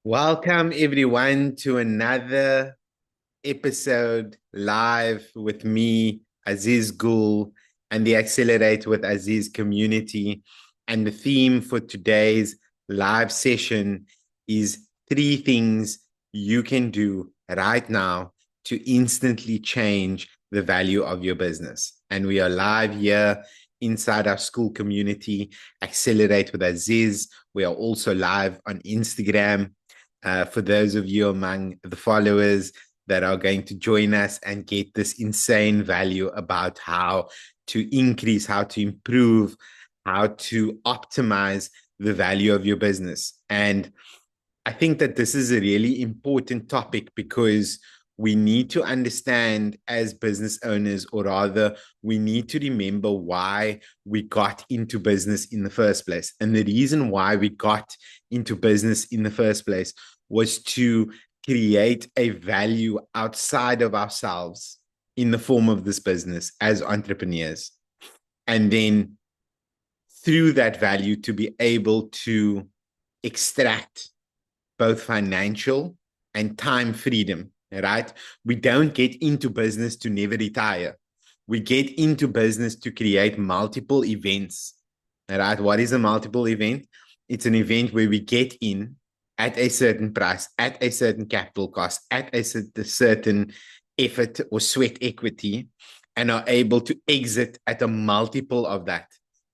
Welcome, everyone, to another episode live with me, Aziz Gul, and the Accelerate with Aziz community. And the theme for today's live session is three things you can do right now to instantly change the value of your business. And we are live here inside our school community, Accelerate with Aziz. We are also live on Instagram. For those of you among the followers that are going to join us and get this insane value about how to increase, how to improve, how to optimize the value of your business. And I think that this is a really important topic because we need to understand as business owners, or rather, we need to remember why we got into business in the first place. And the reason why we got into business in the first place was to create a value outside of ourselves in the form of this business as entrepreneurs. And then through that value, to be able to extract both financial and time freedom, right? We don't get into business to never retire. We get into business to create multiple events, right? What is a multiple event? It's an event where we get in at a certain price, at a certain capital cost, at a certain effort or sweat equity, and are able to exit at a multiple of that,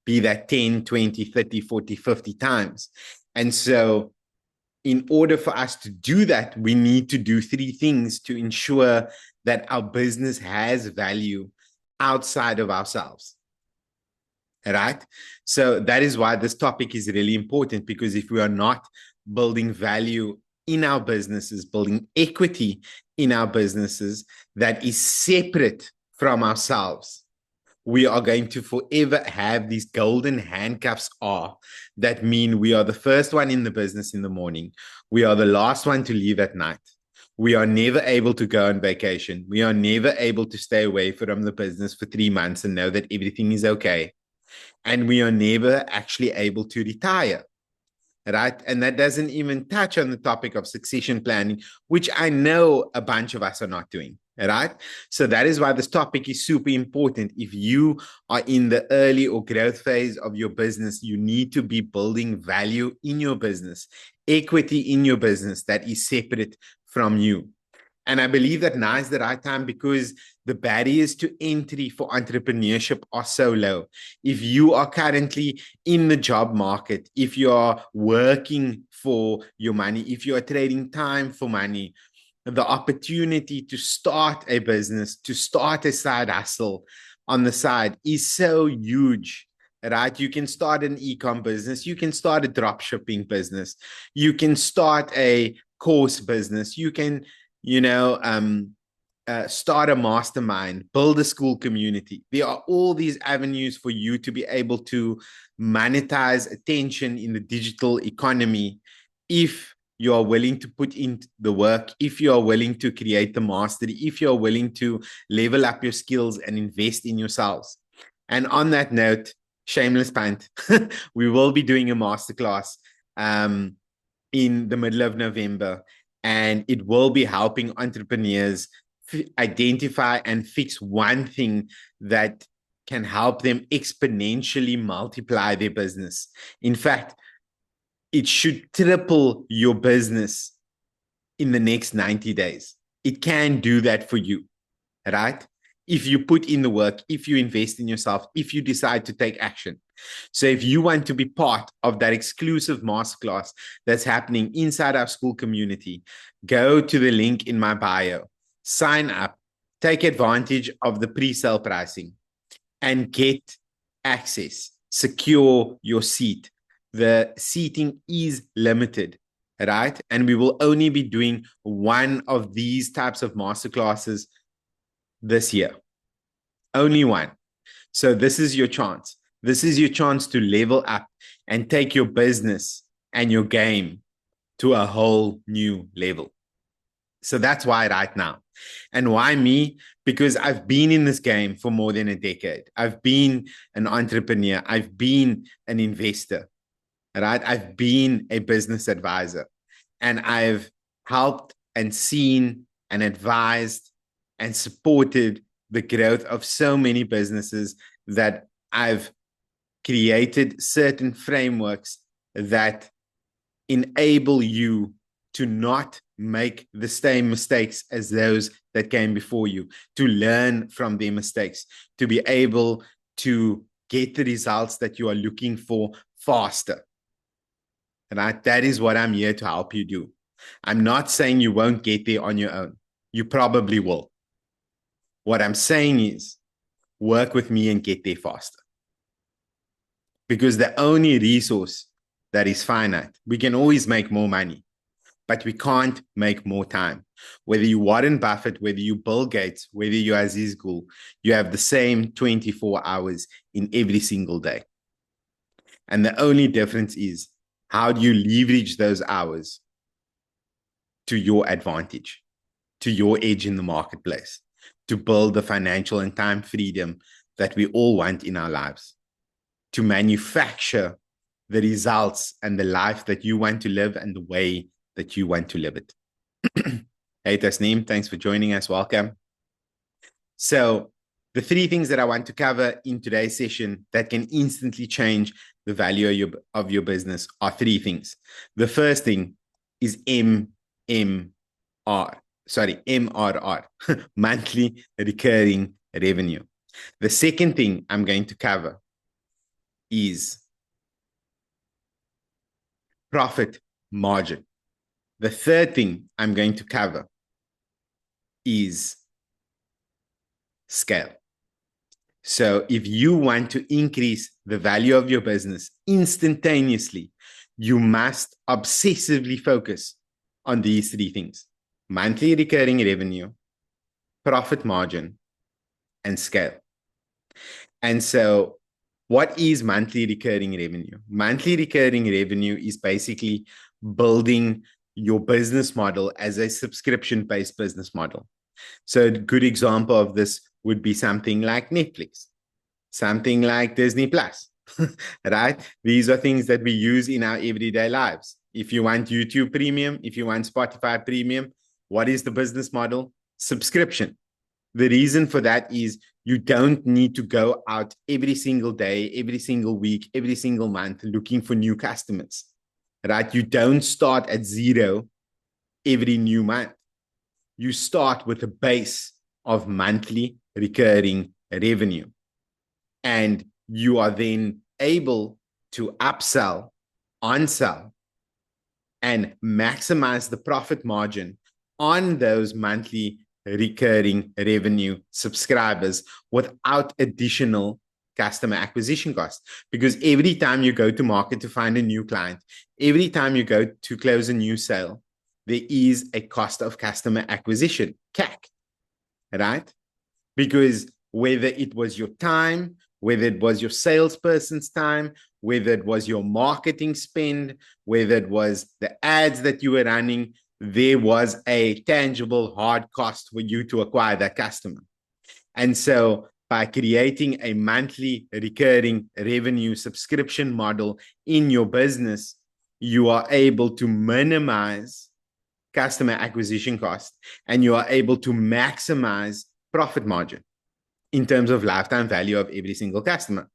be that 10, 20, 30, 40, 50 times. And so in order for us to do that, we need to do three things to ensure that our business has value outside of ourselves. Right? So that is why this topic is really important, because if we are not building value in our businesses, building equity in our businesses that is separate from ourselves, we are going to forever have these golden handcuffs are that mean we are the first one in the business in the morning. We are the last one to leave at night. We are never able to go on vacation. We are never able to stay away from the business for 3 months and know that everything is okay. And we are never actually able to retire. Right. And that doesn't even touch on the topic of succession planning, which I know a bunch of us are not doing. Right. So that is why this topic is super important. If you are in the early or growth phase of your business, you need to be building value in your business, equity in your business that is separate from you. And I believe that now is the right time because the barriers to entry for entrepreneurship are so low. If you are currently in the job market, if you are working for your money, if you are trading time for money, the opportunity to start a business, to start a side hustle on the side is so huge. Right? You can start an e-com business. You can start a drop shipping business. You can start a course business. You can start a mastermind, build a school community. There are all these avenues for you to be able to monetize attention in the digital economy if you are willing to put in the work, if you are willing to create the mastery, if you are willing to level up your skills and invest in yourselves. And on that note, shameless punt, we will be doing a masterclass in the middle of November, and it will be helping entrepreneurs identify and fix one thing that can help them exponentially multiply their business. In fact, it should triple your business in the next 90 days. It can do that for you, right? If you put in the work, if you invest in yourself, if you decide to take action. So if you want to be part of that exclusive masterclass that's happening inside our school community, go to the link in my bio, sign up, take advantage of the pre-sale pricing, and get access. Secure your seat. The seating is limited, right? And we will only be doing one of these types of masterclasses this year. Only one. So this is your chance. This is your chance to level up and take your business and your game to a whole new level. So that's why right now. And why me? Because I've been in this game for more than a decade. I've been an entrepreneur. I've been an investor, right? I've been a business advisor. And I've helped and seen and advised and supported the growth of so many businesses that I've created certain frameworks that enable you to not make the same mistakes as those that came before you, to learn from their mistakes, to be able to get the results that you are looking for faster. Right? That is what I'm here to help you do. I'm not saying you won't get there on your own. You probably will. What I'm saying is work with me and get there faster. Because the only resource that is finite, we can always make more money, but we can't make more time. Whether you Warren Buffett, whether you Bill Gates, whether you Aziz Gul, you have the same 24 hours in every single day. And the only difference is how do you leverage those hours to your advantage, to your edge in the marketplace, to build the financial and time freedom that we all want in our lives, to manufacture the results and the life that you want to live and the way that you want to live it. Hey, Tasneem, thanks for joining us. Welcome. So the three things that I want to cover in today's session that can instantly change the value of your business are three things. The first thing is MRR, monthly recurring revenue. The second thing I'm going to cover is profit margin. The third thing I'm going to cover is scale. So if you want to increase the value of your business instantaneously, you must obsessively focus on these three things: monthly recurring revenue, profit margin, and scale. And so what is monthly recurring revenue? Monthly recurring revenue is basically building your business model as a subscription-based business model. So a good example of this would be something like Netflix, something like Disney Plus, right? These are things that we use in our everyday lives. If you want YouTube Premium, if you want Spotify Premium, what is the business model? Subscription. The reason for that is you don't need to go out every single day, every single week, every single month looking for new customers, right? You don't start at zero every new month. You start with a base of monthly recurring revenue. And you are then able to upsell, onsell, and maximize the profit margin on those monthly recurring revenue subscribers without additional customer acquisition costs. Because every time you go to market to find a new client, every time you go to close a new sale, there is a cost of customer acquisition, CAC, right? Because whether it was your time, whether it was your salesperson's time, whether it was your marketing spend, whether it was the ads that you were running, there was a tangible hard cost for you to acquire that customer. And so by creating a monthly recurring revenue subscription model in your business, you are able to minimize customer acquisition cost and you are able to maximize profit margin in terms of lifetime value of every single customer,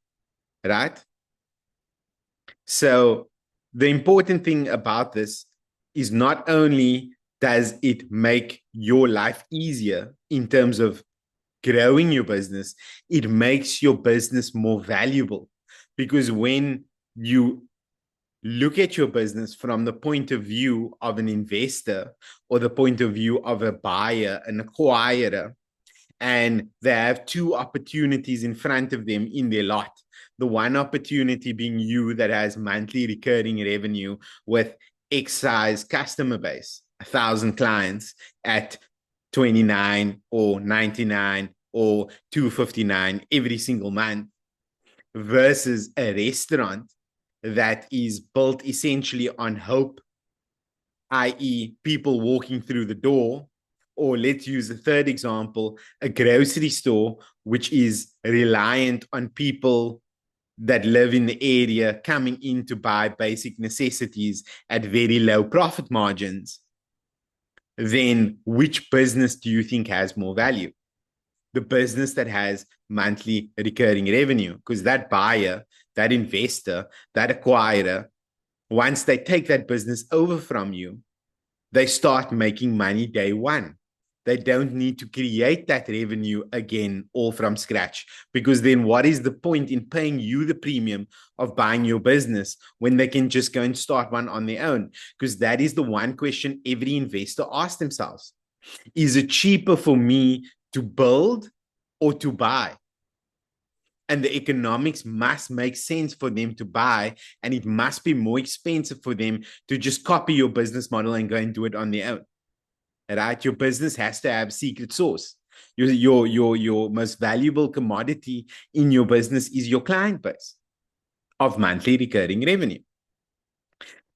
right? So the important thing about this is not only does it make your life easier in terms of growing your business, it makes your business more valuable. Because when you look at your business from the point of view of an investor or the point of view of a buyer, an acquirer, and they have two opportunities in front of them in their lot. The one opportunity being you that has monthly recurring revenue with X size customer base, 1,000 clients at 29 or 99 or 259 every single month, versus a restaurant that is built essentially on hope, i.e., people walking through the door. Or let's use a third example, a grocery store, which is reliant on people that live in the area coming in to buy basic necessities at very low profit margins, then which business do you think has more value? The business that has monthly recurring revenue, because that buyer, that investor, that acquirer, once they take that business over from you, they start making money day one. They don't need to create that revenue again all from scratch, because then what is the point in paying you the premium of buying your business when they can just go and start one on their own? Because that is the one question every investor asks themselves. Is it cheaper for me to build or to buy? And the economics must make sense for them to buy, and it must be more expensive for them to just copy your business model and go and do it on their own. Right? Your business has to have secret sauce. Your most valuable commodity in your business is your client base of monthly recurring revenue.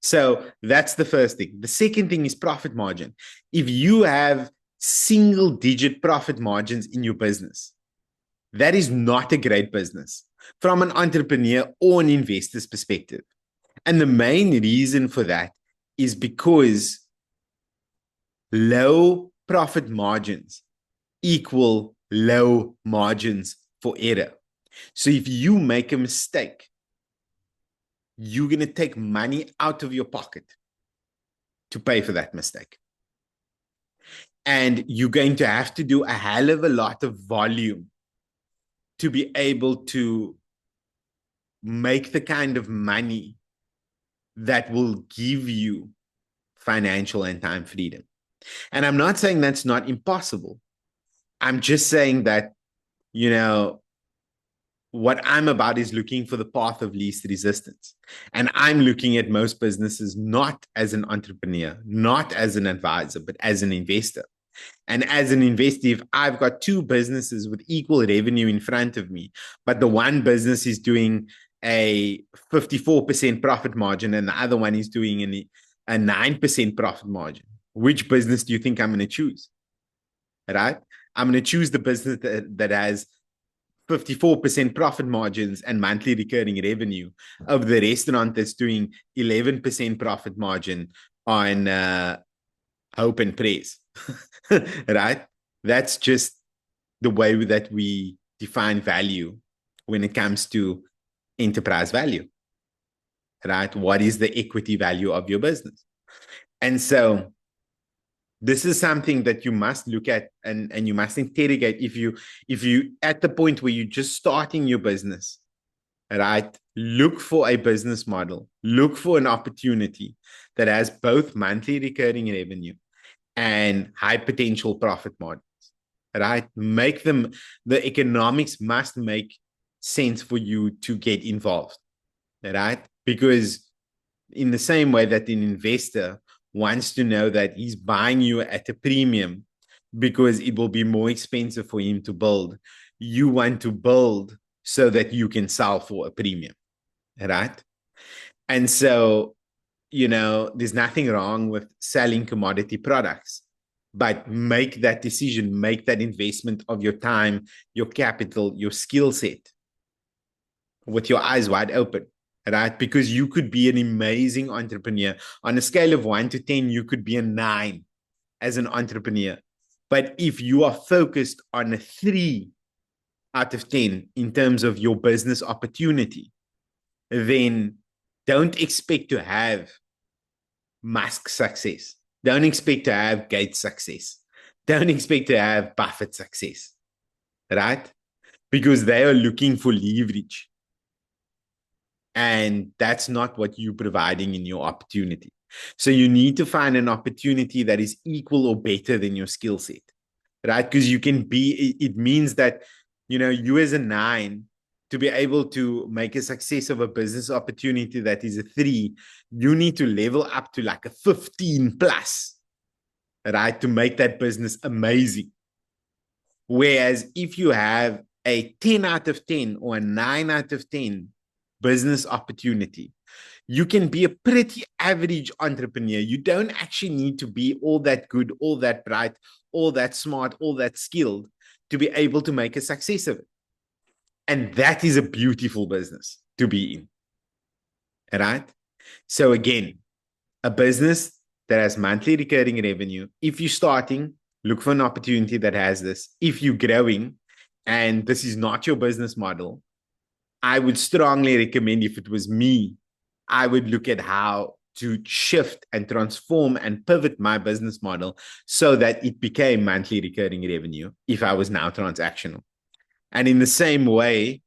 So that's the first thing. The second thing is profit margin. If you have single digit profit margins in your business, that is not a great business from an entrepreneur or an investor's perspective. And the main reason for that is because low profit margins equal low margins for error. So if you make a mistake, you're going to take money out of your pocket to pay for that mistake. And you're going to have to do a hell of a lot of volume to be able to make the kind of money that will give you financial and time freedom. And I'm not saying that's not impossible. I'm just saying that, what I'm about is looking for the path of least resistance. And I'm looking at most businesses not as an entrepreneur, not as an advisor, but as an investor. And as an investor, if I've got two businesses with equal revenue in front of me, but the one business is doing a 54% profit margin and the other one is doing a 9% profit margin, which business do you think I'm going to choose? Right? I'm going to choose the business that has 54% profit margins and monthly recurring revenue of the restaurant that's doing 11% profit margin on hope and praise. Right? That's just the way that we define value when it comes to enterprise value. Right? What is the equity value of your business? And so this is something that you must look at and you must interrogate if you at the point where you're just starting your business, right? Look for a business model, look for an opportunity that has both monthly recurring revenue and high potential profit margins, right? Make them, the economics must make sense for you to get involved, right? Because in the same way that an investor wants to know that he's buying you at a premium because it will be more expensive for him to build, you want to build so that you can sell for a premium, right? And so, there's nothing wrong with selling commodity products, but make that decision, make that investment of your time, your capital, your skill set with your eyes wide open. Right? Because you could be an amazing entrepreneur. On a scale of 1 to 10, you could be a 9 as an entrepreneur. But if you are focused on a 3 out of 10 in terms of your business opportunity, then don't expect to have Musk success. Don't expect to have Gates success. Don't expect to have Buffett success. Right? Because they are looking for leverage. And that's not what you're providing in your opportunity. So you need to find an opportunity that is equal or better than your skill set, right? Because it means that, you as a 9, to be able to make a success of a business opportunity that is a 3, you need to level up to like a 15 plus, right? To make that business amazing. Whereas if you have a 10 out of 10 or a 9 out of 10 business opportunity, you can be a pretty average entrepreneur. You don't actually need to be all that good, all that bright, all that smart, all that skilled to be able to make a success of it. And that is a beautiful business. to be in, right? So again, a business that has monthly recurring revenue. If you're starting, look for an opportunity that has this. If you're growing and this is not your business model, I would strongly recommend, if it was me, I would look at how to shift and transform and pivot my business model so that it became monthly recurring revenue if I was now transactional. And in the same way,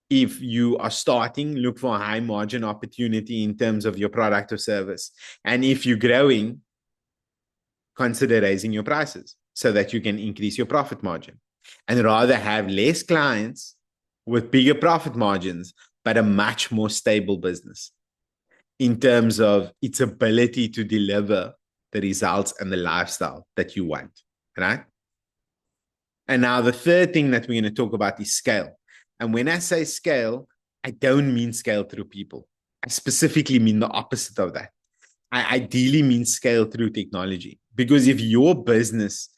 if you are starting, look for a high margin opportunity in terms of your product or service. And if you're growing, consider raising your prices so that you can increase your profit margin and rather have less clients with bigger profit margins, but a much more stable business in terms of its ability to deliver the results and the lifestyle that you want, right? And now the third thing that we're going to talk about is scale. And when I say scale, I don't mean scale through people. I specifically mean the opposite of that. I ideally mean scale through technology. Because if your business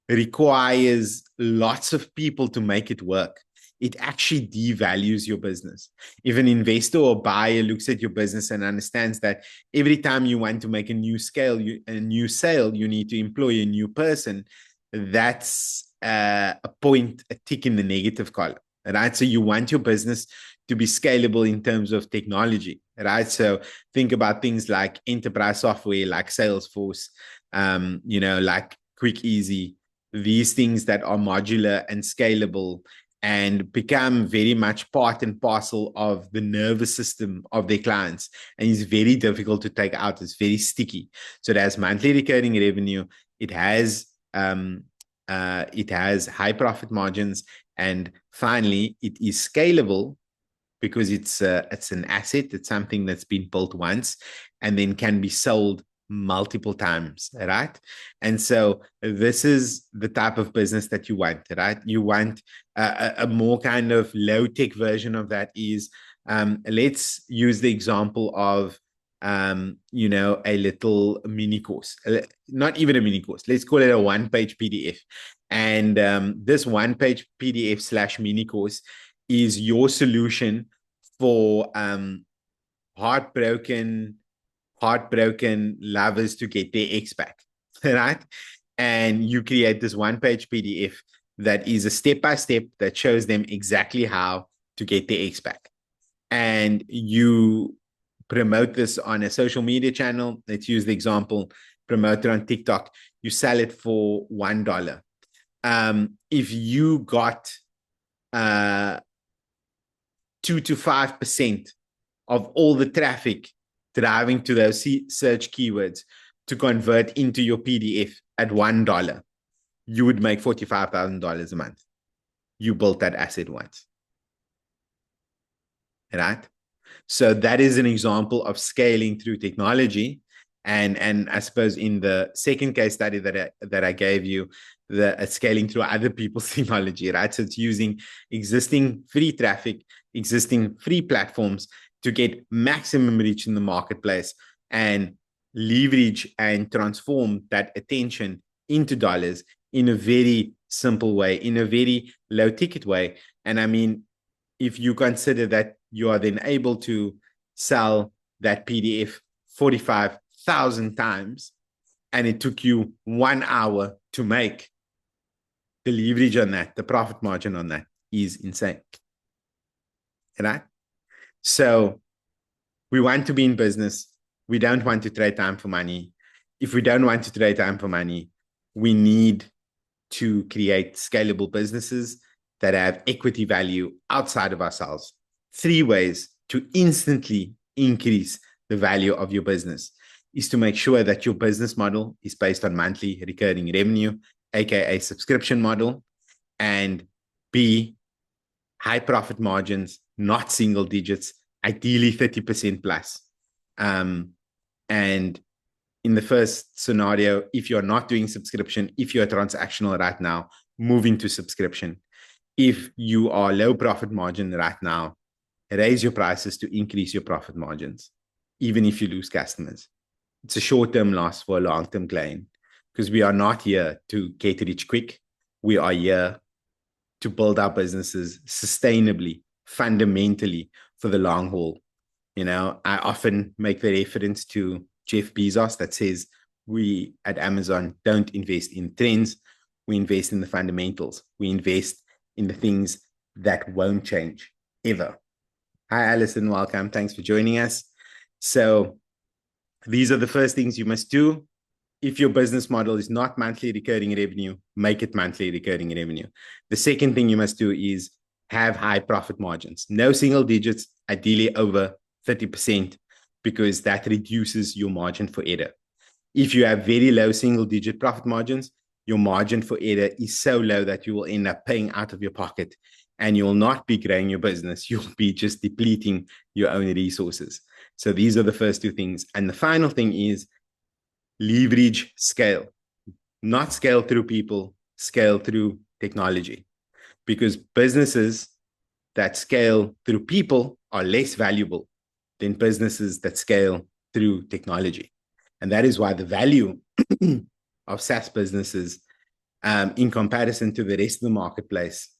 requires lots of people to make it work, it actually devalues your business. If an investor or buyer looks at your business and understands that every time you want to make a new sale, you need to employ a new person, that's a point, a tick in the negative column, right? So you want your business to be scalable in terms of technology, right? So think about things like enterprise software, like Salesforce, like Quick Easy, these things that are modular and scalable and become very much part and parcel of the nervous system of their clients. And it's very difficult to take out. It's very sticky. So it has monthly recurring revenue. It has high profit margins. And finally, it is scalable because it's an asset. It's something that's been built once and then can be sold multiple times, right? And so this is the type of business that you want, right? You want a more kind of low-tech version of that is, let's use the example of, a little mini course, not even a mini course. Let's call it a one-page PDF. And this one-page PDF / mini course is your solution for heartbroken lovers to get their ex back, right? And you create this one-page PDF that is a step-by-step that shows them exactly how to get their ex back. And you promote this on a social media channel. Let's use the example, promote it on TikTok. You sell it for $1. If you got 2 to 5% of all the traffic driving to those search keywords to convert into your PDF at $1, you would make $45,000 a month. You built that asset once, right? So that is an example of scaling through technology. And I suppose in the second case study that I gave you, the scaling through other people's technology, right? So it's using existing free traffic, existing free platforms to get maximum reach in the marketplace and leverage and transform that attention into dollars in a very simple way, in a very low ticket way. And I mean, if you consider that you are then able to sell that PDF 45,000 times and it took you 1 hour to make, the leverage on that, the profit margin on that is insane, right? So we want to be in business. We don't want to trade time for money. If we don't want to trade time for money, we need to create scalable businesses that have equity value outside of ourselves. 3 ways to instantly increase the value of your business is to make sure that your business model is based on monthly recurring revenue, aka subscription model, and B, high profit margins, not single digits, ideally 30% plus. And in the first scenario, if you're not doing subscription, if you're transactional right now, move into subscription. If you are low profit margin right now, raise your prices to increase your profit margins, even if you lose customers. It's a short-term loss for a long-term gain, because we are not here to get rich quick. We are here to build our businesses sustainably, fundamentally, for the long haul. I often make the reference to Jeff Bezos that says we at Amazon don't invest in trends. We invest in the fundamentals. We invest in the things that won't change ever. Hi, Alison. Welcome. Thanks for joining us. So these are the first things you must do. If your business model is not monthly recurring revenue, make it monthly recurring revenue. The second thing you must do is have high profit margins. No single digits, ideally over 30%, because that reduces your margin for error. If you have very low single digit profit margins, your margin for error is so low that you will end up paying out of your pocket and you will not be growing your business. You'll be just depleting your own resources. So these are the first two things. And the final thing is leverage scale, not scale through people, scale through technology, because businesses that scale through people are less valuable than businesses that scale through technology. And that is why the value of SaaS businesses in comparison to the rest of the marketplace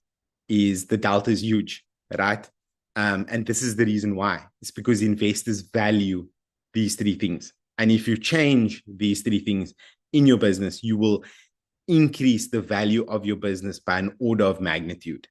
is the delta is huge, right? And this is the reason why. It's because investors value these three things. And if you change these three things in your business, you will increase the value of your business by an order of magnitude,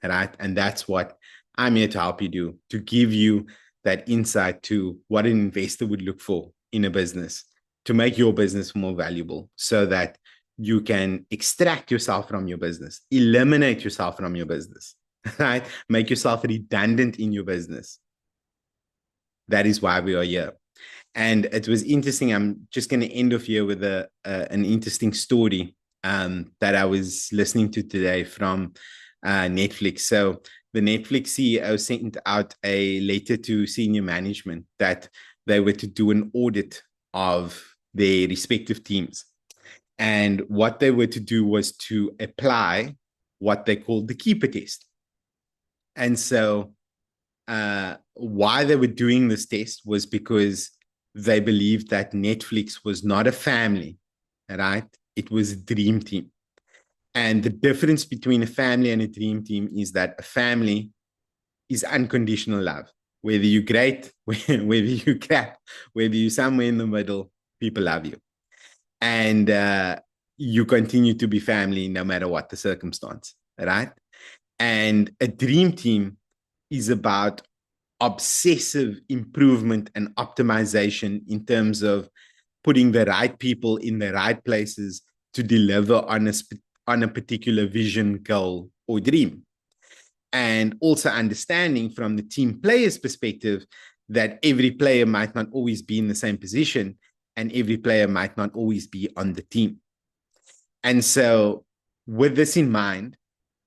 right? And that's what I'm here to help you do, to give you that insight to what an investor would look for in a business to make your business more valuable so that you can extract yourself from your business, eliminate yourself from your business, right? Make yourself redundant in your business. That is why we are here. And it was interesting. I'm just going to end off here with an interesting story that I was listening to today from Netflix. So the Netflix CEO sent out a letter to senior management that they were to do an audit of their respective teams. And what they were to do was to apply what they called the keeper test. And so why they were doing this test was because they believed that Netflix was not a family, right? It was a dream team. And the difference between a family and a dream team is that a family is unconditional love. Whether you're great, whether you're crap, whether you're somewhere in the middle, people love you. And you continue to be family no matter what the circumstance, right? And a dream team is about obsessive improvement and optimization in terms of putting the right people in the right places to deliver on a particular vision, goal, or dream. And also understanding from the team player's perspective that every player might not always be in the same position and every player might not always be on the team. And so with this in mind,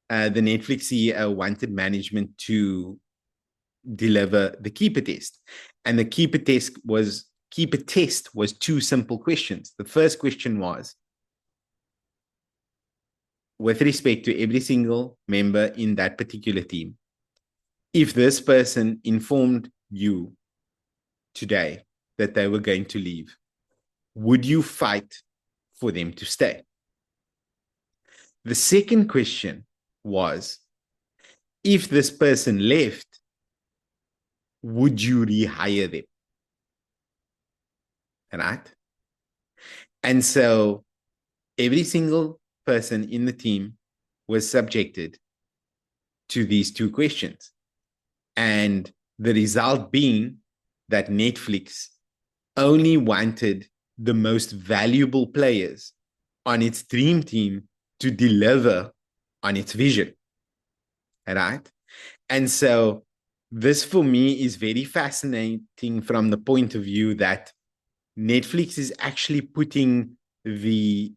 the Netflix CEO wanted management to deliver the keeper test. And the keeper test was two simple questions. The first question was, with respect to every single member in that particular team, if this person informed you today that they were going to leave, would you fight for them to stay? The second question was, if this person left, would you rehire them? Right? And so every single person in the team was subjected to these two questions. And the result being that Netflix only wanted the most valuable players on its dream team to deliver on its vision. Right? And so this for me is very fascinating from the point of view that Netflix is actually putting the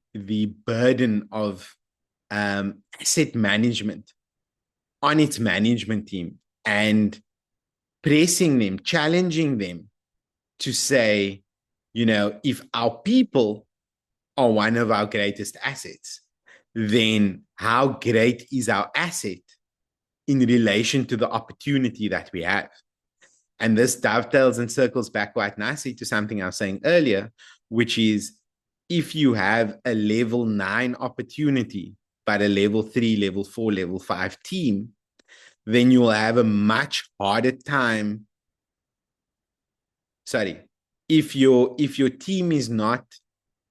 burden of asset management on its management team and pressing them, challenging them to say, if our people are one of our greatest assets, then how great is our asset in relation to the opportunity that we have? And this dovetails and circles back quite nicely to something I was saying earlier, which is if you have a level 9 opportunity, but a level 3, level 4, level 5 team, then you will have a much harder time. Sorry, if your team is not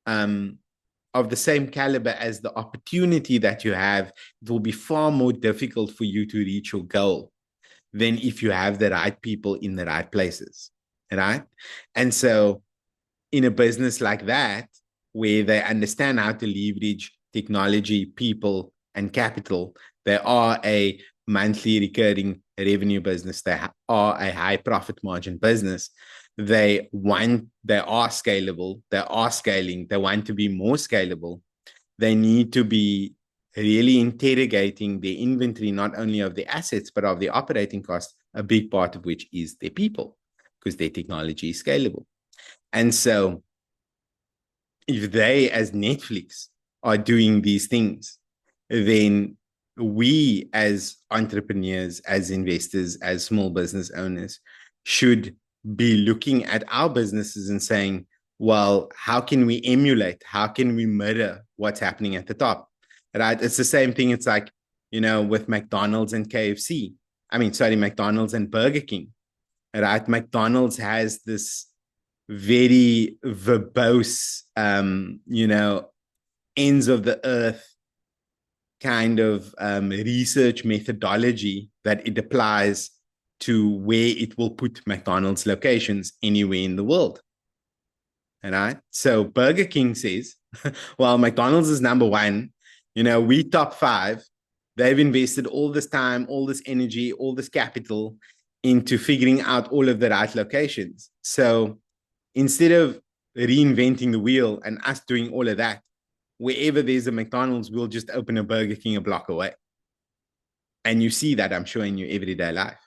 of the same caliber as the opportunity that you have, it will be far more difficult for you to reach your goal than if you have the right people in the right places, right? And so in a business like that, where they understand how to leverage technology, people, and capital, they are a monthly recurring revenue business. They are a high profit margin business. They are scalable. They are scaling. They want to be more scalable. They need to be really interrogating the inventory, not only of the assets, but of the operating costs, a big part of which is their people, because their technology is scalable. And so if they, as Netflix, are doing these things, then we, as entrepreneurs, as investors, as small business owners, should be looking at our businesses and saying, well, how can we emulate? How can we mirror what's happening at the top? Right? It's the same thing. It's like, with McDonald's and KFC. I mean, sorry, McDonald's and Burger King. Right? McDonald's has this very verbose, ends of the earth kind of research methodology that it applies to where it will put McDonald's locations anywhere in the world. All right. So Burger King says, well, McDonald's is number one. We top five. They've invested all this time, all this energy, all this capital into figuring out all of the right locations. So instead of reinventing the wheel and us doing all of that, wherever there's a McDonald's, we'll just open a Burger King a block away. And you see that, I'm sure, in your everyday life.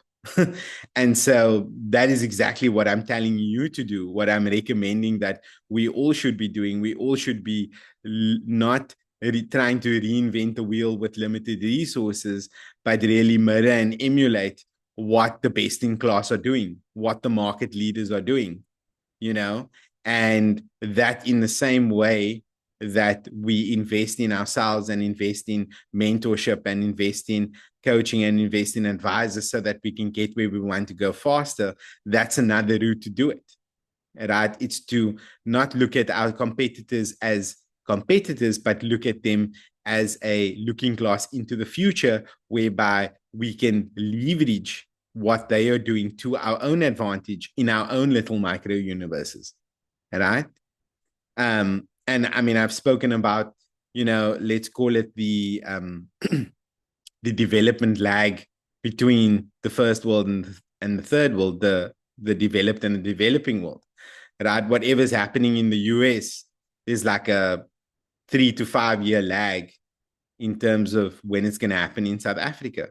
And so that is exactly what I'm telling you to do, what I'm recommending that we all should be doing. We all should be not trying to reinvent the wheel with limited resources, but really mirror and emulate what the best in class are doing, what the market leaders are doing, and that in the same way that we invest in ourselves and invest in mentorship and invest in coaching and invest in advisors so that we can get where we want to go faster, that's another route to do it, right? It's to not look at our competitors as competitors, but look at them as a looking glass into the future, whereby we can leverage what they are doing to our own advantage in our own little micro universes, right? And I mean, I've spoken about, let's call it the the development lag between the first world and the third world, the developed and the developing world, right? Whatever's happening in the US, there's like a 3 to 5 year lag in terms of when it's going to happen in South Africa.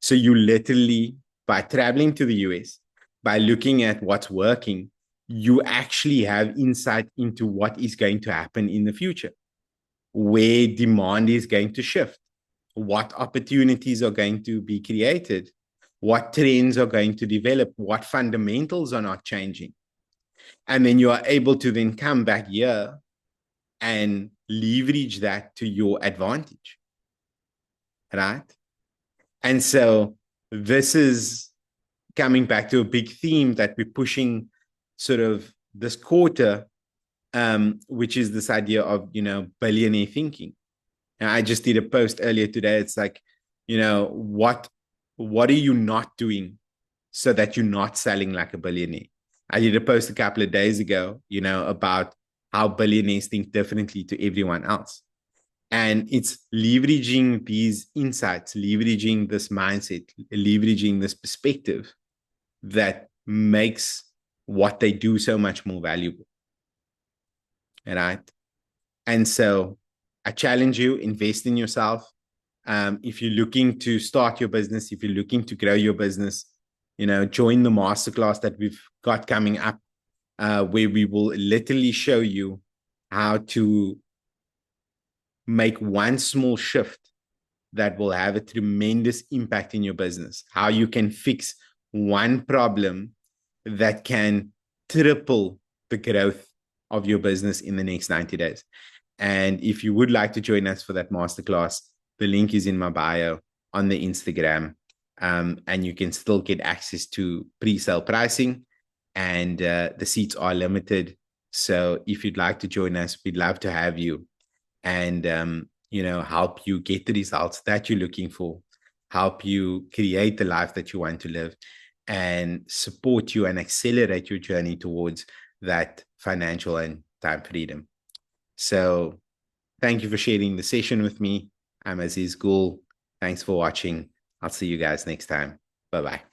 So you literally, by traveling to the US, by looking at what's working, you actually have insight into what is going to happen in the future, where demand is going to shift, what opportunities are going to be created, what trends are going to develop, what fundamentals are not changing. And then you are able to then come back here and leverage that to your advantage, right? And so this is coming back to a big theme that we're pushing sort of this quarter, which is this idea of, billionaire thinking. And I just did a post earlier today. It's like, what are you not doing so that you're not selling like a billionaire? I did a post a couple of days ago, about how billionaires think differently to everyone else. And it's leveraging these insights, leveraging this mindset, leveraging this perspective that makes what they do so much more valuable. Right? And so I challenge you, invest in yourself. If you're looking to start your business, if you're looking to grow your business, join the masterclass that we've got coming up, where we will literally show you how to make one small shift that will have a tremendous impact in your business, how you can fix one problem that can triple the growth of your business in the next 90 days. And if you would like to join us for that masterclass, the link is in my bio on the Instagram. and you can still get access to pre-sale pricing, and the seats are limited. So if you'd like to join us, we'd love to have you, and help you get the results that you're looking for, help you create the life that you want to live, and support you and accelerate your journey towards that financial and time freedom. So thank you for sharing the session with me. I'm Aziz Gul. Thanks for watching. I'll see you guys next time. Bye-bye.